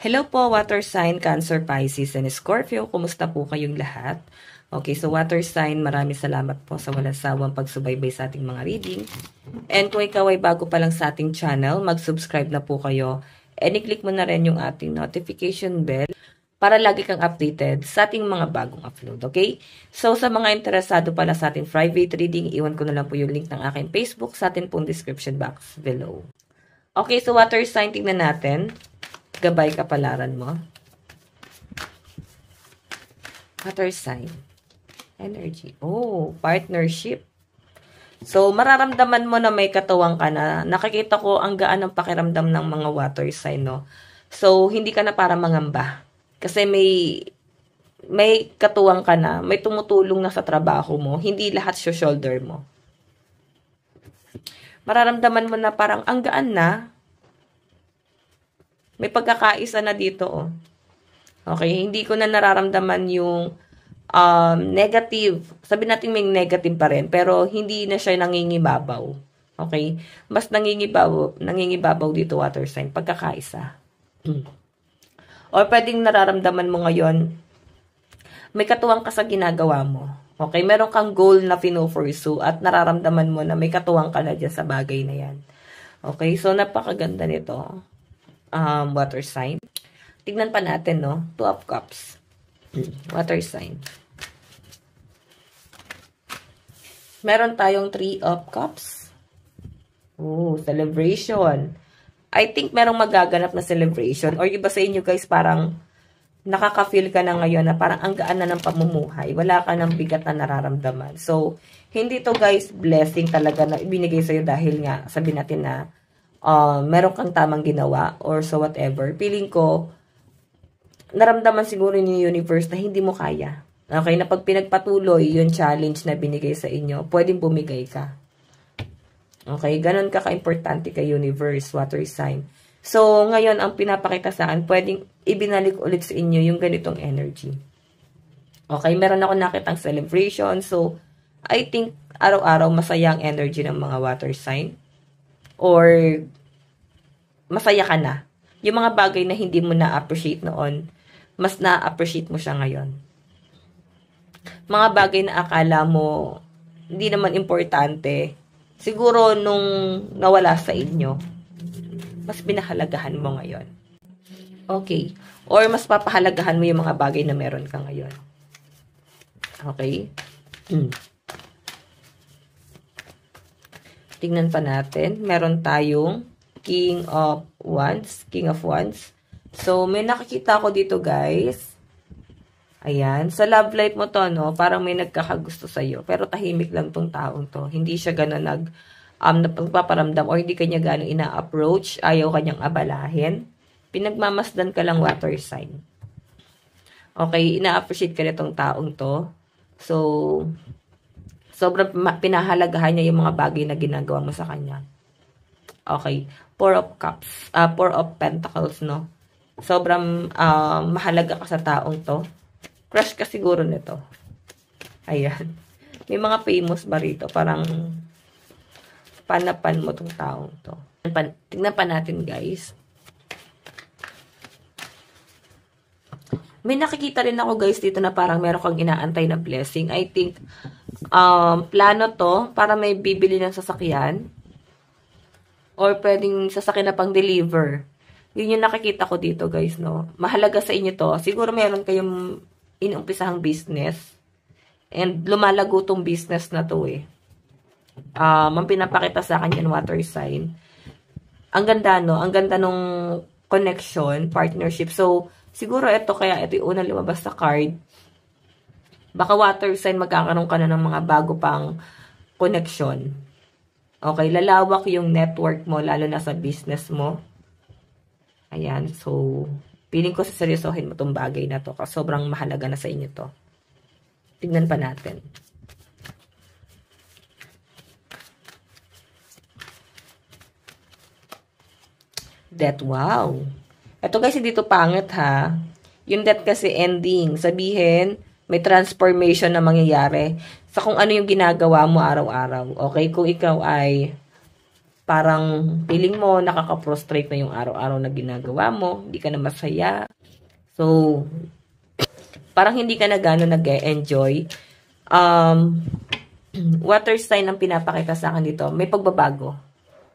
Hello po, water sign, Cancer, Pisces, and Scorpio. Kumusta po kayong lahat? Okay, so water sign, maraming salamat po sa walang sawang pagsubaybay sa ating mga reading. And kung ikaw ay bago pa lang sa ating channel, mag-subscribe na po kayo. And i-click mo na rin yung ating notification bell para lagi kang updated sa ating mga bagong upload, okay? So, sa mga interesado pala sa ating private reading, iwan ko na lang po yung link ng aking Facebook sa ating pong description box below. Okay, so water sign, tingnan natin. Gabay kapalaran mo. Water sign. Energy. Oh, partnership. So, mararamdaman mo na may katuwang ka na. Nakikita ko ang gaan ng pakiramdam ng mga water sign, no? So, hindi ka na para mangamba. Kasi may katuwang ka na. May tumutulong na sa trabaho mo. Hindi lahat shoulder mo. Mararamdaman mo na parang ang gaan na. May pagkakaisa na dito, oh. Okay, hindi ko na nararamdaman yung negative. Sabi natin may negative pa rin, pero hindi na siya nangingibabaw. Okay? Mas nangingibabaw dito, water sign, pagkakaisa. Or pwedeng nararamdaman mo ngayon, may katuwang ka sa ginagawa mo. Okay? Meron kang goal na pino-pursue at nararamdaman mo na may katuwang ka na dyan sa bagay na yan. Okay? So, napakaganda nito. Water sign. Tignan pa natin, no? Two of Cups. Water sign. Meron tayong Three of Cups. Oh, celebration. I think merong magaganap na celebration. Or iba sa inyo guys, parang nakaka-feel ka na ngayon na parang ang gaan na ng pamumuhay. Wala ka ng bigat na nararamdaman. So, hindi to guys blessing talaga na ibinigay sa'yo dahil nga, sabi natin na meron kang tamang ginawa or so whatever. Feeling ko, naramdaman siguro ni universe na hindi mo kaya. Okay, na pag pinagpatuloy yung challenge na binigay sa inyo, pwedeng bumigay ka. Okay, ganun ka ka-importante kay universe, water sign. So, ngayon, ang pinapakita sa akin, pwedeng ibinalik ulit sa inyo yung ganitong energy. Okay, meron ako nakitang celebration. So, I think, araw-araw, masaya ang energy ng mga water sign. Or, masaya ka na. Yung mga bagay na hindi mo na-appreciate noon, mas na-appreciate mo siya ngayon. Mga bagay na akala mo, hindi naman importante, siguro nung nawala sa inyo, mas pinahalagahan mo ngayon. Okay. Or mas papahalagahan mo yung mga bagay na meron ka ngayon. Okay? Tingnan pa natin. Meron tayong King of Wands. King of Wands. So, may nakikita ko dito, guys. Ayan. Sa love life mo to, no? Parang may nagkakagusto sa'yo. Pero tahimik lang tong taong to. Hindi siya gano'n nagpaparamdam or hindi kanya gano'ng ina-approach. Ayaw kanyang abalahin. Pinagmamasdan ka lang, water sign. Okay. Ina-appreciate ka nitong taong to. So, sobrang pinahalagahan niya yung mga bagay na ginagawa mo sa kanya. Okay. Four of Cups. Four of Pentacles, no? Sobrang mahalaga ka sa taong to. Crush ka siguro nito. Ayan. May mga famous ba rito? Parang panapan mo tong taong to. Tingnan pa natin, guys. May nakikita rin ako, guys, dito na parang meron kang inaantay na blessing. I think, plano to para may bibili ng sasakyan. Or pwedeng sasakyan na pang deliver. Yun yung nakikita ko dito, guys, no? Mahalaga sa inyo to. Siguro meron kayong inumpisahang business. And lumalago tong business na to, eh. Ang pinapakita sa akin yan, water sign. Ang ganda, no? Ang ganda nung connection, partnership. So, siguro ito, kaya ito yung unang lumabas sa card. Baka water sign, magkakaroon ka na ng mga bago pang connection. Okay, lalawak yung network mo, lalo na sa business mo. Ayan, so, feeling ko saseryosohin mo tong bagay na to. Kasi sobrang mahalaga na sa inyo to. Tignan pa natin. Death, wow. Ito guys, hindi to pangit ha. Yung death kasi ending. Sabihin, may transformation na mangyayari sa kung ano yung ginagawa mo araw-araw. Okay? Kung ikaw ay parang feeling mo nakaka-frustrate na yung araw-araw na ginagawa mo, hindi ka na masaya. So, parang hindi ka na gano'n nag-enjoy. Water sign ang pinapakita sa akin dito, may pagbabago.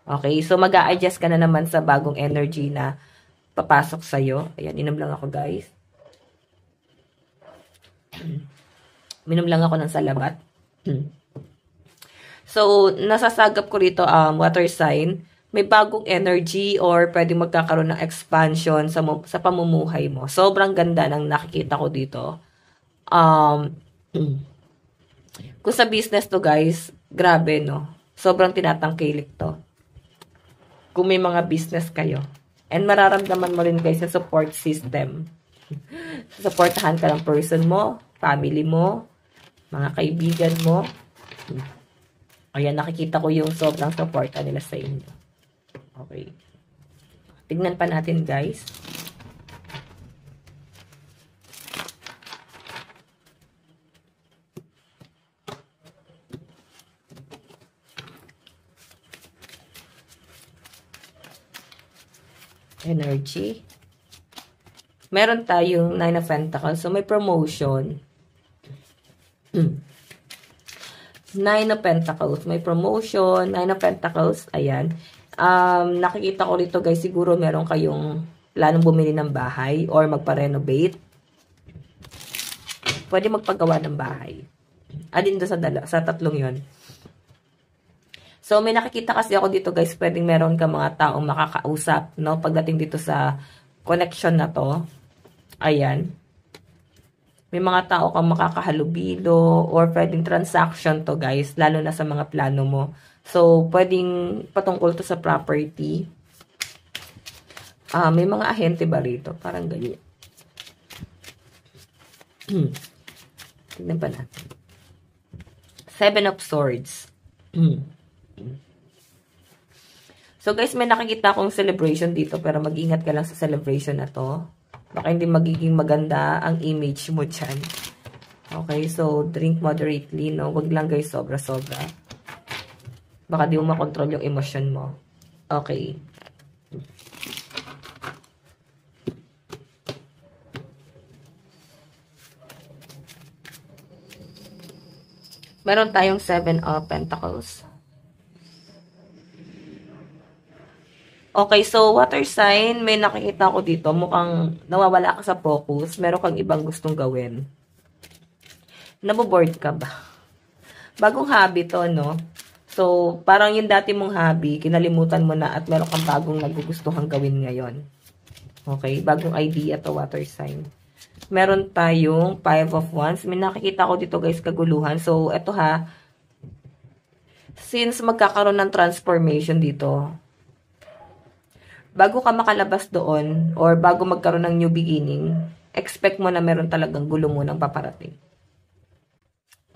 Okay, so mag-a-adjust ka na naman sa bagong energy na papasok sa'yo. Ayan, inom lang ako guys. Minom lang ako ng salabat. So, nasasagap ko rito water sign. May bagong energy or pwedeng magkakaroon ng expansion sa pamumuhay mo. Sobrang ganda ng nakikita ko dito. Kung sa business to guys, grabe no. Sobrang tinatangkilik to. Kung may mga business kayo. And mararamdaman mo rin guys sa support system. Supportahan ka ng person mo, family mo, mga kaibigan mo. Ayan, nakikita ko yung sobrang supporta nila sa inyo. Okay. Tignan pa natin guys. Energy. Meron tayong 9 of Pentacles. So, may promotion. 9 of Pentacles. May promotion. 9 of Pentacles. Ayan. Nakikita ko rito guys, siguro meron kayong planong bumili ng bahay or magpa-renovate. Pwede magpagawa ng bahay. Alin doon sa tatlong yon. So, may nakikita kasi ako dito guys, pwedeng meron ka mga taong makakausap, no? Pagdating dito sa connection na to. Ayan. May mga tao kang makakahalubilo or pwedeng transaction to guys, lalo na sa mga plano mo. So, pwedeng patungkol to sa property. May mga ahente ba rito? Parang ganyan. Tignan pa natin. 7 of Swords. So guys, may nakikita akong celebration dito pero mag-ingat ka lang sa celebration na to. Baka hindi magiging maganda ang image mo dyan. Okay, so drink moderately, no? Wag lang guys sobra-sobra. Baka di mo makontrol yung emosyon mo. Okay. Meron tayong 7 of Pentacles. Okay, so water sign, may nakikita ko dito, mukhang nawawala ka sa focus, meron kang ibang gustong gawin. Naboboard ka ba? Bagong hobby to, no? So, parang yung dati mong hobby, kinalimutan mo na at meron kang bagong nagugustuhang gawin ngayon. Okay, bagong idea to, water sign. Meron tayong 5 of Wands. May nakikita ko dito guys, kaguluhan. So, eto ha, since magkakaroon ng transformation dito, bago ka makalabas doon, or bago magkaroon ng new beginning, expect mo na meron talagang gulo mo ng paparating.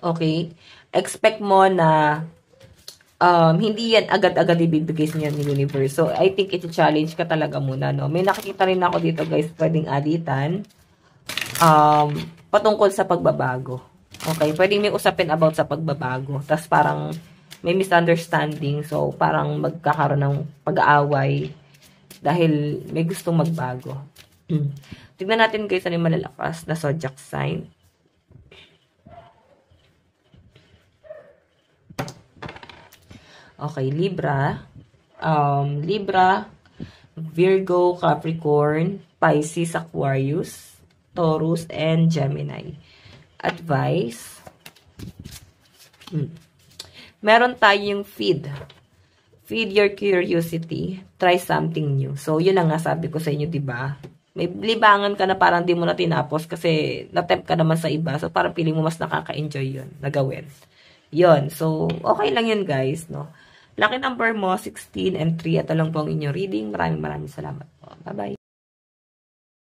Okay? Expect mo na hindi yan agad-agad ibibigay niya ng universe. So, I think iti-challenge ka talaga muna, no? May nakikita rin ako dito, guys, pwedeng alitan. Patungkol sa pagbabago. Okay? Pwedeng may usapin about sa pagbabago. Tapos parang may misunderstanding. So, parang magkakaroon ng pag-aaway dahil may gustong magbago. Tignan natin guys, ano yung malalakas na zodiac sign. Okay, Libra. Libra, Virgo, Capricorn, Pisces, Aquarius, Taurus, and Gemini. Advice. Meron tayong feed. Feed your curiosity. Try something new. So, yun ang nga sabi ko sa inyo, diba? May libangan ka na parang di mo na tinapos kasi na-tempt ka naman sa iba. So, parang feeling mo mas nakaka-enjoy yun na gawin. Yun. So, okay lang yun, guys, no? Lucky number mo, 16 and 3. Ito lang po ang inyong reading. Maraming salamat po. Bye-bye.